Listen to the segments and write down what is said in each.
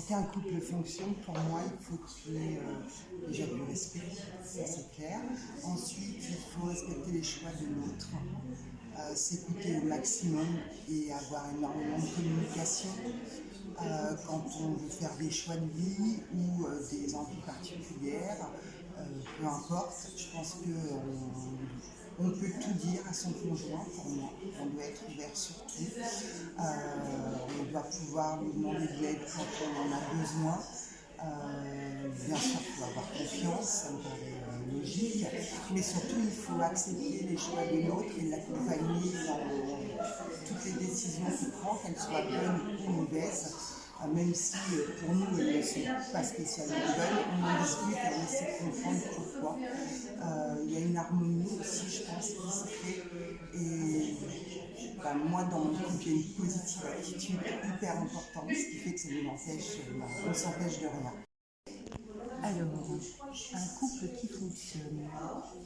Pour qu'un couple fonctionne, pour moi, il faut qu'il y ait déjà du respect, ça c'est clair. Ensuite, il faut respecter les choix de l'autre, s'écouter au maximum et avoir énormément de communication quand on veut faire des choix de vie ou des envies particulières. Peu importe, je pense qu'on peut tout dire à son conjoint pour moi. On doit être ouvert sur tout. On doit pouvoir lui demander de l'aide quand on en a besoin. Bien sûr, il faut avoir confiance, ça me paraît logique, mais surtout il faut accepter les choix de l'autre et l'accompagner dans toutes les décisions qu'il prend, qu'elles soient bonnes ou mauvaises, même si pour nous elles ne sont pas spécialement bonnes, on en discute et on essaie de comprendre pourquoi. Il y a une harmonie aussi, je pense, qui se crée. Et moi, dans mon couple, il y a une positive attitude hyper importante, ce qui fait que ça nous empêche, on s'empêche de rien. Alors, un couple qui fonctionne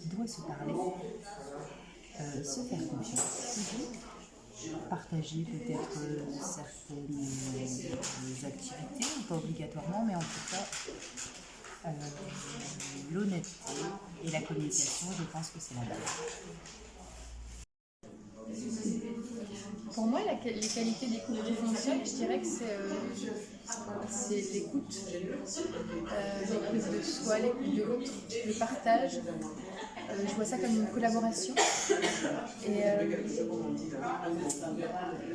doit se parler, se faire confiance, partager peut-être certaines activités, pas obligatoirement, mais en tout cas, l'honnêteté et la communication, je pense que c'est la base. Pour moi, les qualités des couples qui fonctionnent, je dirais que c'est l'écoute de soi, l'écoute de l'autre, le partage. Je vois ça comme une collaboration. Et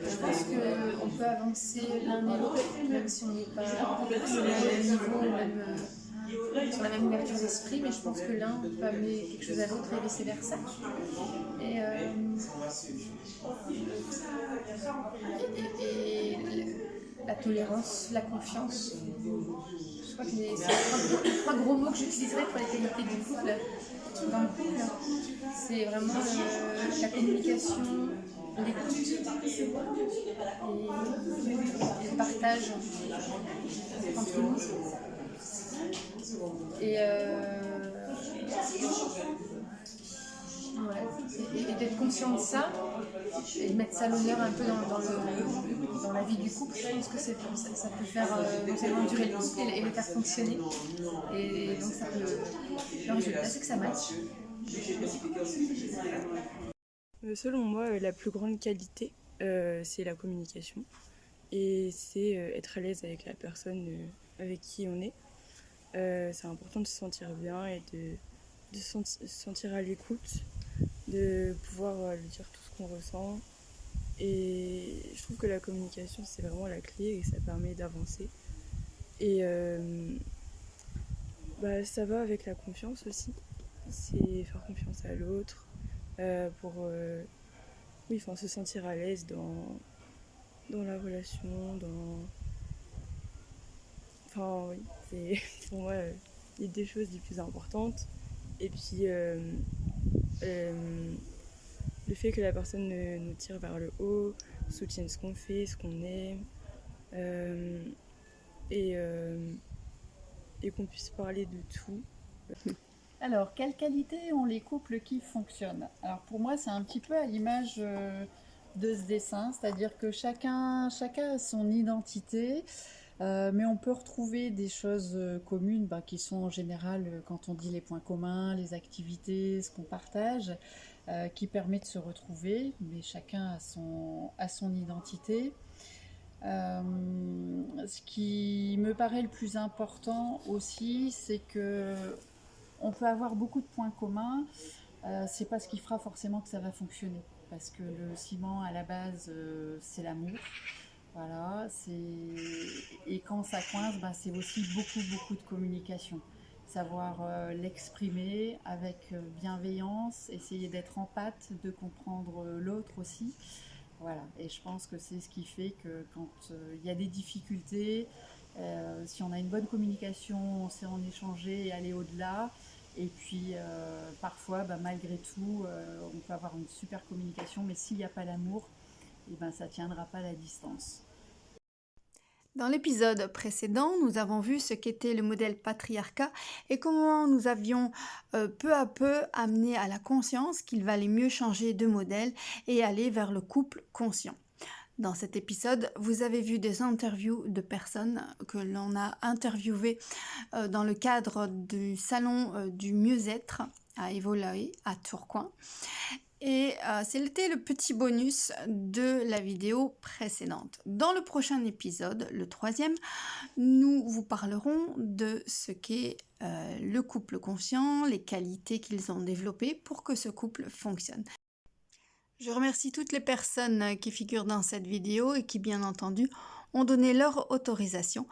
je pense qu'on peut avancer l'un et l'autre, même si on n'est pas sur le même niveau, sur la même ouverture d'esprit, mais je pense que l'un peut amener quelque chose à l'autre et vice-versa. Et la tolérance, la confiance, je crois que c'est trois gros mots que j'utiliserais pour les qualités du couple. Dans le couple, c'est vraiment la communication, l'écoute et le partage entre nous. Et d'être conscient de ça et de mettre ça à l'honneur un peu dans la vie du couple, je pense que ça peut faire non seulement durer le couple et le faire fonctionner. Et donc ça peut. Le résultat, c'est que ça matche. Selon moi, la plus grande qualité, c'est la communication. Et c'est être à l'aise avec la personne avec qui on est. C'est important de se sentir bien et de se sentir à l'écoute, de pouvoir lui dire tout ce qu'on ressent. Et je trouve que la communication, c'est vraiment la clé et ça permet d'avancer. Et ça va avec la confiance aussi. C'est faire confiance à l'autre pour se sentir à l'aise dans la relation, c'est pour moi une des choses les plus importantes. Et puis le fait que la personne nous tire vers le haut, soutienne ce qu'on fait, ce qu'on aime, et qu'on puisse parler de tout. Alors, quelles qualités ont les couples qui fonctionnent? Alors pour moi, c'est un petit peu à l'image de ce dessin, c'est-à-dire que chacun a son identité, mais on peut retrouver des choses communes qui sont en général, quand on dit les points communs, les activités, ce qu'on partage, qui permet de se retrouver, mais chacun a son identité. Ce qui me paraît le plus important aussi, c'est que on peut avoir beaucoup de points communs, c'est pas ce qui fera forcément que ça va fonctionner, parce que le ciment à la base c'est l'amour, voilà, et quand ça coince, c'est aussi beaucoup de communication, savoir l'exprimer avec bienveillance, essayer d'être empathe, de comprendre l'autre aussi. Voilà, et je pense que c'est ce qui fait que quand il y a des difficultés, si on a une bonne communication, on sait en échanger et aller au-delà. Et puis parfois, malgré tout, on peut avoir une super communication, mais s'il n'y a pas l'amour, ça ne tiendra pas la distance. Dans l'épisode précédent, nous avons vu ce qu'était le modèle patriarcat et comment nous avions peu à peu amené à la conscience qu'il valait mieux changer de modèle et aller vers le couple conscient. Dans cet épisode, vous avez vu des interviews de personnes que l'on a interviewées dans le cadre du salon du mieux-être à Evolae, à Tourcoing. Et c'était le petit bonus de la vidéo précédente. Dans le prochain épisode, le 3e, nous vous parlerons de ce qu'est le couple conscient, les qualités qu'ils ont développées pour que ce couple fonctionne. Je remercie toutes les personnes qui figurent dans cette vidéo et qui, bien entendu, ont donné leur autorisation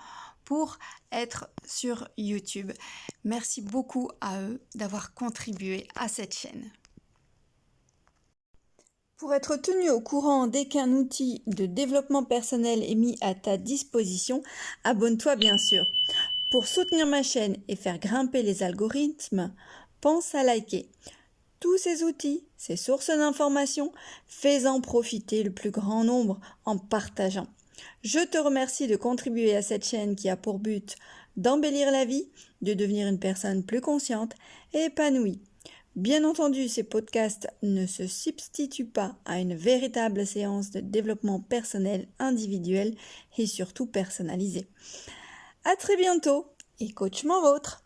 pour être sur YouTube. Merci beaucoup à eux d'avoir contribué à cette chaîne. Pour être tenu au courant dès qu'un outil de développement personnel est mis à ta disposition, abonne-toi bien sûr. Pour soutenir ma chaîne et faire grimper les algorithmes, pense à liker. Tous ces outils, ces sources d'informations, fais-en profiter le plus grand nombre en partageant. Je te remercie de contribuer à cette chaîne qui a pour but d'embellir la vie, de devenir une personne plus consciente et épanouie. Bien entendu, ces podcasts ne se substituent pas à une véritable séance de développement personnel individuel et surtout personnalisé. À très bientôt et coachement vôtre!